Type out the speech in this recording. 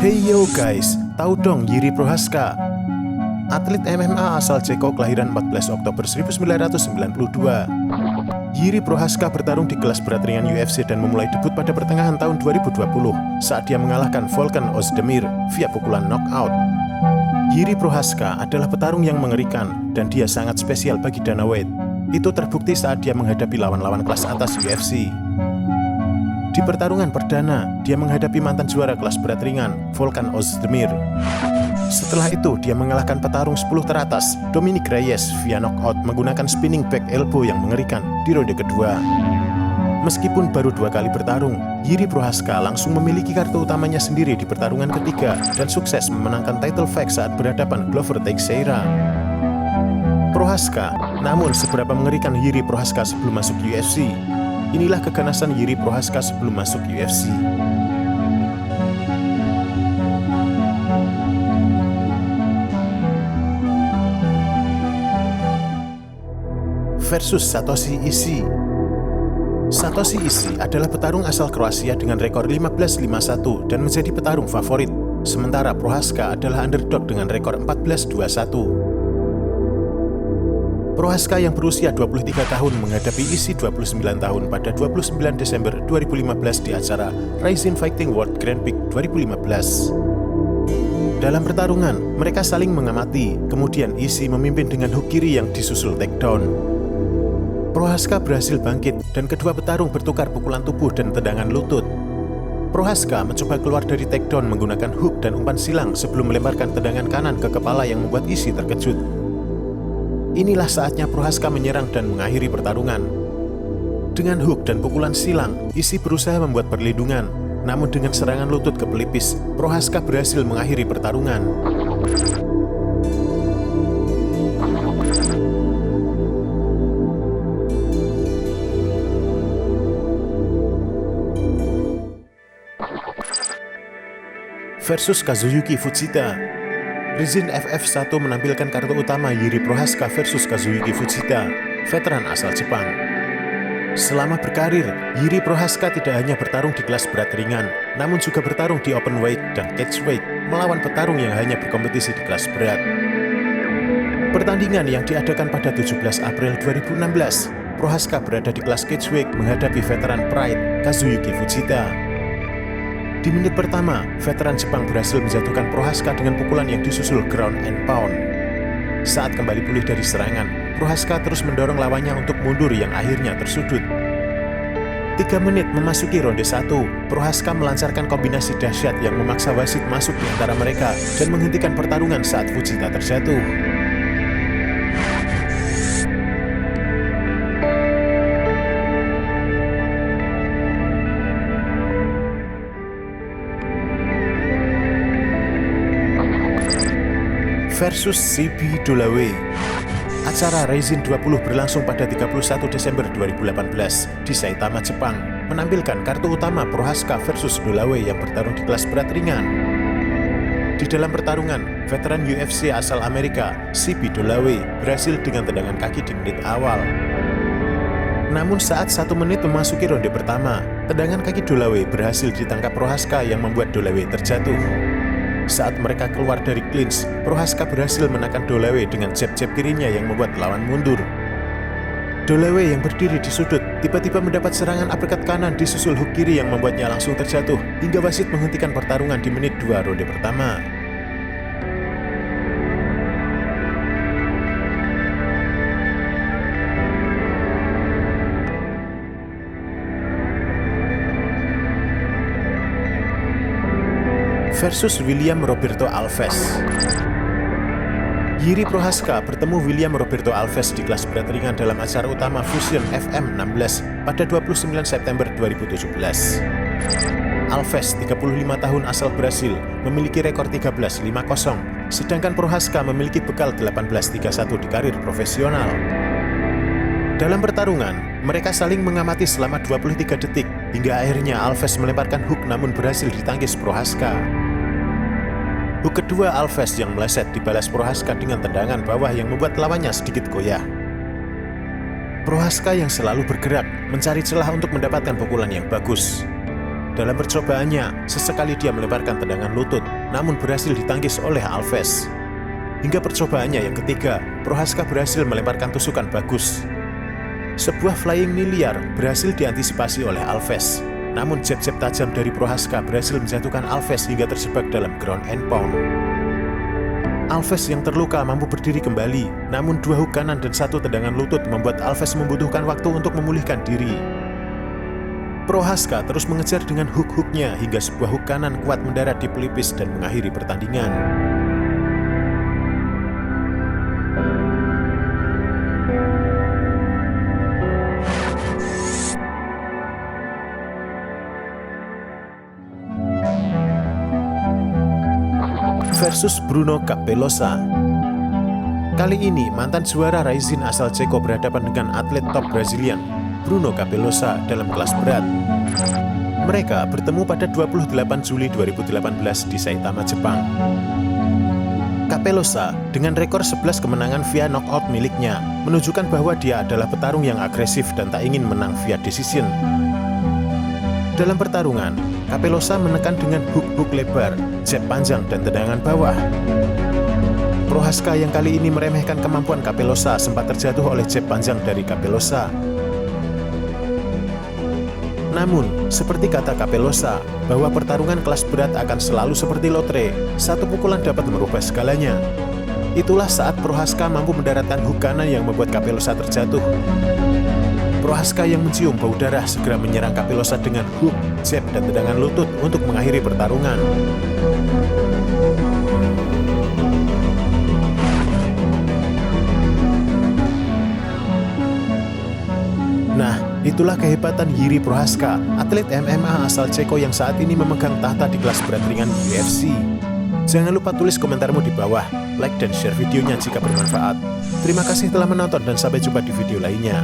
Hey yo guys, tahu dong Jiri Prochazka? Atlet MMA asal Ceko kelahiran 14 Oktober 1992. Jiri Prochazka bertarung di kelas berat ringan UFC dan memulai debut pada pertengahan tahun 2020 saat dia mengalahkan Volkan Ozdemir via pukulan knockout. Jiri Prochazka adalah petarung yang mengerikan dan dia sangat spesial bagi Dana White. Itu terbukti saat dia menghadapi lawan-lawan kelas atas UFC. Di pertarungan perdana, dia menghadapi mantan juara kelas berat ringan, Volkan Ozdemir. Setelah itu, dia mengalahkan petarung 10 teratas, Dominic Reyes, via knockout menggunakan spinning back elbow yang mengerikan di ronde kedua. Meskipun baru 2 kali bertarung, Jiri Prochazka langsung memiliki kartu utamanya sendiri di pertarungan ketiga dan sukses memenangkan title fight saat berhadapan Glover Teixeira. Prochazka, namun seberapa mengerikan Jiri Prochazka sebelum masuk UFC? Inilah keganasan Jiri Prochazka sebelum masuk UFC. Versus Satoshi Ishii. Satoshi Ishii adalah petarung asal Kroasia dengan rekor 15-51 dan menjadi petarung favorit, sementara Prochazka adalah underdog dengan rekor 14-21. Prochazka yang berusia 23 tahun menghadapi Ishii 29 tahun pada 29 Desember 2015 di acara Rising Fighting World Grand Prix 2015. Dalam pertarungan, mereka saling mengamati, kemudian Ishii memimpin dengan hook kiri yang disusul takedown. Prochazka berhasil bangkit dan kedua petarung bertukar pukulan tubuh dan tendangan lutut. Prochazka mencoba keluar dari takedown menggunakan hook dan umpan silang sebelum melemparkan tendangan kanan ke kepala yang membuat Ishii terkejut. Inilah saatnya Prochazka menyerang dan mengakhiri pertarungan. Dengan hook dan pukulan silang, Ishii berusaha membuat perlindungan. Namun dengan serangan lutut ke pelipis, Prochazka berhasil mengakhiri pertarungan. Versus Kazuyuki Fujita. Rizin FF1 menampilkan kartu utama Jiri Prochazka versus Kazuyuki Fujita, veteran asal Jepang. Selama berkarir, Jiri Prochazka tidak hanya bertarung di kelas berat ringan, namun juga bertarung di open weight dan catch weight, melawan petarung yang hanya berkompetisi di kelas berat. Pertandingan yang diadakan pada 17 April 2016, Prochazka berada di kelas catch weight menghadapi veteran Pride, Kazuyuki Fujita. Di menit pertama, veteran Jepang berhasil menjatuhkan Prochazka dengan pukulan yang disusul ground and pound. Saat kembali pulih dari serangan, Prochazka terus mendorong lawannya untuk mundur yang akhirnya tersudut. 3 menit memasuki ronde 1, Prochazka melancarkan kombinasi dahsyat yang memaksa wasit masuk di antara mereka dan menghentikan pertarungan saat Fujita terjatuh. Versus CB Dollaway. Acara Rising 20 berlangsung pada 31 Desember 2018 di Saitama, Jepang, menampilkan kartu utama Prochazka versus Dollaway yang bertarung di kelas berat ringan. Di dalam pertarungan, veteran UFC asal Amerika, CB Dollaway, berhasil dengan tendangan kaki di menit awal. Namun saat 1 menit memasuki ronde pertama, tendangan kaki Dollaway berhasil ditangkap Prochazka yang membuat Dollaway terjatuh. Saat mereka keluar dari clinch, Prochazka berhasil menekan Dollaway dengan jab-jab kirinya yang membuat lawan mundur. Dollaway yang berdiri di sudut tiba-tiba mendapat serangan uppercut kanan disusul hook kiri yang membuatnya langsung terjatuh hingga wasit menghentikan pertarungan di menit 2 ronde pertama. Versus William Roberto Alves. Jiri Prochazka bertemu William Roberto Alves di kelas berat ringan dalam acara utama Fusion FM 16 pada 29 September 2017. Alves, 35 tahun asal Brasil, memiliki rekor 13-5-0, sedangkan Prochazka memiliki bekal 18-3-1 di karir profesional. Dalam pertarungan, mereka saling mengamati selama 23 detik, hingga akhirnya Alves melemparkan hook namun berhasil ditangkis Prochazka. Hook kedua Alves yang meleset dibalas Prochazka dengan tendangan bawah yang membuat lawannya sedikit goyah. Prochazka yang selalu bergerak mencari celah untuk mendapatkan pukulan yang bagus. Dalam percobaannya, sesekali dia melemparkan tendangan lutut, namun berhasil ditangkis oleh Alves. Hingga percobaannya yang ketiga, Prohaska berhasil melemparkan tusukan bagus. Sebuah flying knee liar berhasil diantisipasi oleh Alves. Namun jab-jab tajam dari Prohaska berhasil menjatuhkan Alves hingga terjebak dalam ground and pound. Alves yang terluka mampu berdiri kembali, namun 2 hook kanan dan 1 tendangan lutut membuat Alves membutuhkan waktu untuk memulihkan diri. Prohaska terus mengejar dengan hook-hooknya hingga sebuah hook kanan kuat mendarat di pelipis dan mengakhiri pertandingan. Versus Bruno Capelosa. Kali ini mantan juara Rizin asal Ceko berhadapan dengan atlet top Brazilian Bruno Capelosa dalam kelas berat. Mereka bertemu pada 28 Juli 2018 di Saitama, Jepang. Capelosa dengan rekor 11 kemenangan via knockout miliknya menunjukkan bahwa dia adalah petarung yang agresif dan tak ingin menang via decision. Dalam pertarungan, Capelosa menekan dengan hook-hook lebar, jab panjang, dan tendangan bawah. Prohaska yang kali ini meremehkan kemampuan Capelosa sempat terjatuh oleh jab panjang dari Capelosa. Namun, seperti kata Capelosa, bahwa pertarungan kelas berat akan selalu seperti lotre, satu pukulan dapat merubah segalanya. Itulah saat Prohaska mampu mendaratkan hook kanan yang membuat Capelosa terjatuh. Prohaska yang mencium bau darah segera menyerang Capelosa dengan hook, jab, dan tendangan lutut untuk mengakhiri pertarungan. Nah, itulah kehebatan Jiri Prohaska, atlet MMA asal Ceko yang saat ini memegang tahta di kelas berat ringan UFC. Jangan lupa tulis komentarmu di bawah, like dan share videonya jika bermanfaat. Terima kasih telah menonton dan sampai jumpa di video lainnya.